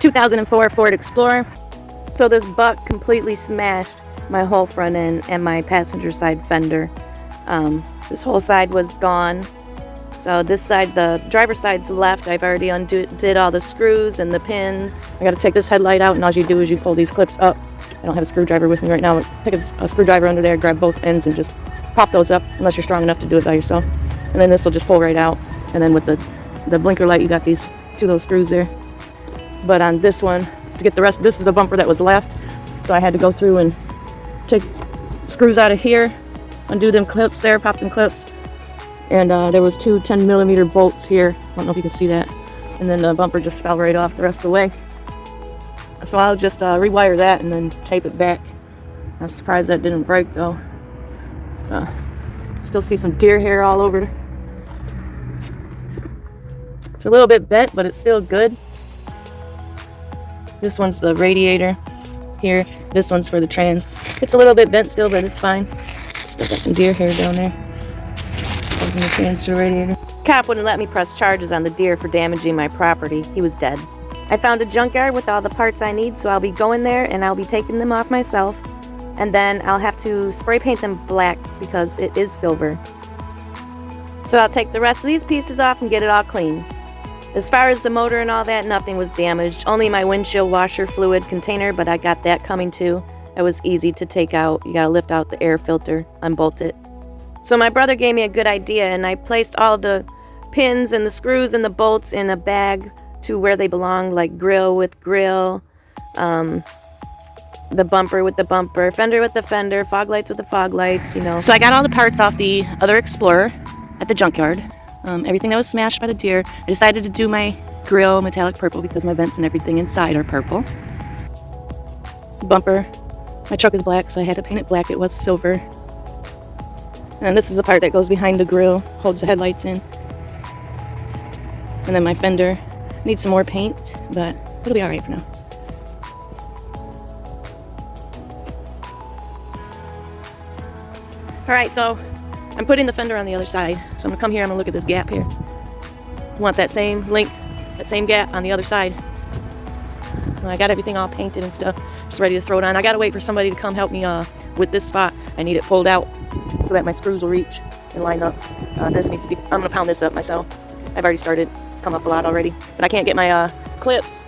2004 Ford Explorer. So this buck completely smashed my whole front end and my passenger side fender. This whole side was gone. So this side, the driver's side's left. I've already undid all the screws and the pins. I gotta take this headlight out, and all you do is you pull these clips up. I don't have a screwdriver with me right now. Take a screwdriver under there, grab both ends, and just pop those up, unless you're strong enough to do it by yourself. And then this will just pull right out. And then with the blinker light, you got these 2 little screws there. But on this one, to get the rest, this is a bumper that was left. So I had to go through and take screws out of here, undo them clips there, pop them clips. And there was 2 10mm bolts here. I don't know if you can see that. And then the bumper just fell right off the rest of the way. So I'll just rewire that and then tape it back. I'm surprised that didn't break though. Still see some deer hair all over. It's a little bit bent, but it's still good. This one's the radiator here. This one's for the trans. It's a little bit bent still, but it's fine. Still got some deer hair down there. Open the trans to the radiator. Cop wouldn't let me press charges on the deer for damaging my property. He was dead. I found a junkyard with all the parts I need, so I'll be going there and I'll be taking them off myself. And then I'll have to spray paint them black because it is silver. So I'll take the rest of these pieces off and get it all clean. As far as the motor and all that, nothing was damaged. Only my windshield washer fluid container, but I got that coming too. It was easy to take out. You gotta lift out the air filter, unbolt it. So my brother gave me a good idea, and I placed all the pins and the screws and the bolts in a bag to where they belong, like grill with grill, the bumper with the bumper, fender with the fender, fog lights with the fog lights, you know. So I got all the parts off the other Explorer at the junkyard. Everything that was smashed by the deer. I decided to do my grill metallic purple because my vents and everything inside are purple. The bumper, my truck is black, so I had to paint it black. It was silver. And this is the part that goes behind the grill, holds the headlights in. And then my fender needs some more paint, but it'll be alright for now. Alright, so I'm putting the fender on the other side. So I'm gonna come here, I'm gonna look at this gap here. Want that same length, that same gap on the other side. I got everything all painted and stuff, just ready to throw it on. I gotta wait for somebody to come help me with this spot. I need it pulled out so that my screws will reach and line up. This needs to be, I'm gonna pound this up myself. I've already started, it's come up a lot already. But I can't get my clips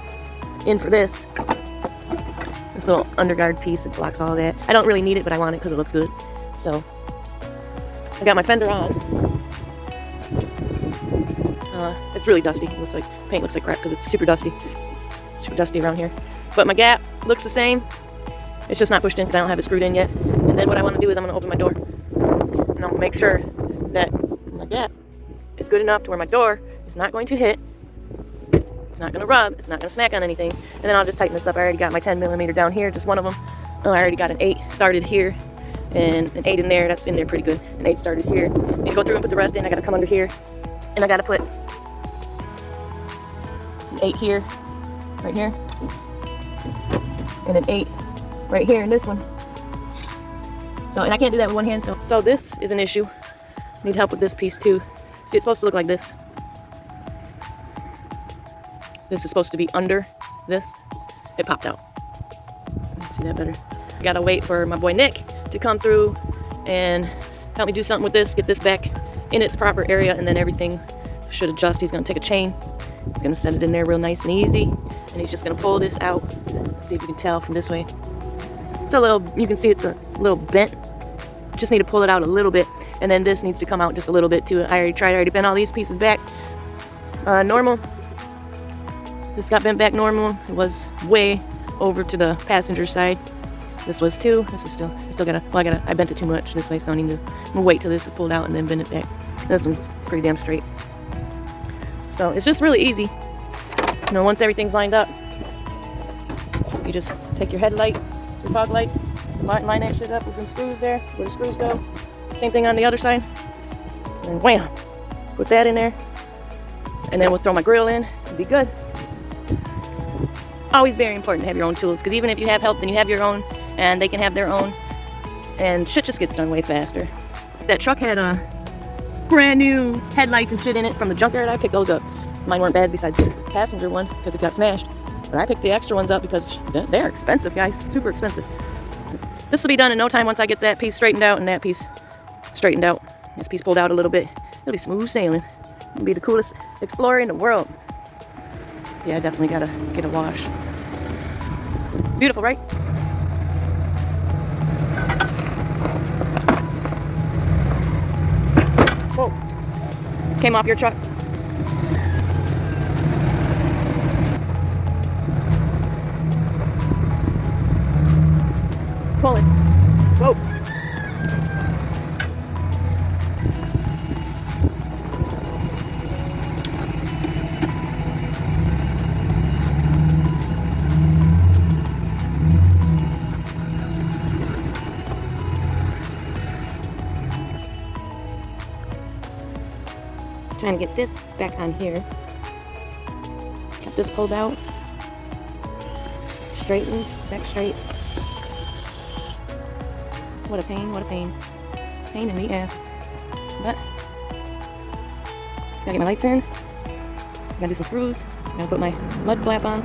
in for this. This little underguard piece, it blocks all of that. I don't really need it, but I want it because it looks good. So I got my fender on. It's really dusty. It looks like paint looks like crap because it's super dusty. Super dusty around here. But my gap looks the same. It's just not pushed in because I don't have it screwed in yet. And then what I want to do is I'm going to open my door. And I'll make sure that my gap is good enough to where my door is not going to hit. It's not going to rub. It's not going to smack on anything. And then I'll just tighten this up. I already got my 10mm down here, just one of them. I already got an 8 started here. And an 8 in there, that's in there pretty good. An 8 started here. Need to go through and put the rest in. I gotta come under here. And I gotta put an 8 here, right here. And an 8 right here in this one. So, and I can't do that with one hand, so this is an issue. Need help with this piece too. See, it's supposed to look like this. This is supposed to be under this. It popped out. Let's see that better. I gotta wait for my boy Nick to come through and help me do something with this, get this back in its proper area, and then everything should adjust. He's gonna take a chain, he's gonna set it in there real nice and easy, and he's just gonna pull this out. Let's see if you can tell from this way. It's a little, you can see it's a little bent. Just need to pull it out a little bit, and then this needs to come out just a little bit too. I already bent all these pieces back normal. This got bent back normal. It was way over to the passenger side. This was too. This is still, I bent it too much this way, so I need to, I'm gonna wait till this is pulled out and then bend it back. This one's pretty damn straight. So it's just really easy. You know, once everything's lined up, you just take your headlight, your fog lights, line that shit up with them screws there, where the screws go. Same thing on the other side. And wham! Put that in there. And then we'll throw my grill in. It'll be good. Always very important to have your own tools, because even if you have help, then you have your own, and they can have their own, and shit just gets done way faster. That truck had brand new headlights and shit in it from the junkyard. I picked those up. Mine weren't bad besides the passenger one because it got smashed. But I picked the extra ones up because they're expensive, guys. Super expensive. This will be done in no time once I get that piece straightened out and that piece straightened out. This piece pulled out a little bit. It'll be smooth sailing. It'll be the coolest explorer in the world. Yeah, I definitely gotta get a wash. Beautiful, right? Whoa. Came off your truck. Pull it. Whoa. Trying to get this back on here. Got this pulled out. Straightened, back straight. What a pain, what a pain. Pain in the ass. But, just gotta get my lights in. Gotta do some screws. Gotta put my mud flap on.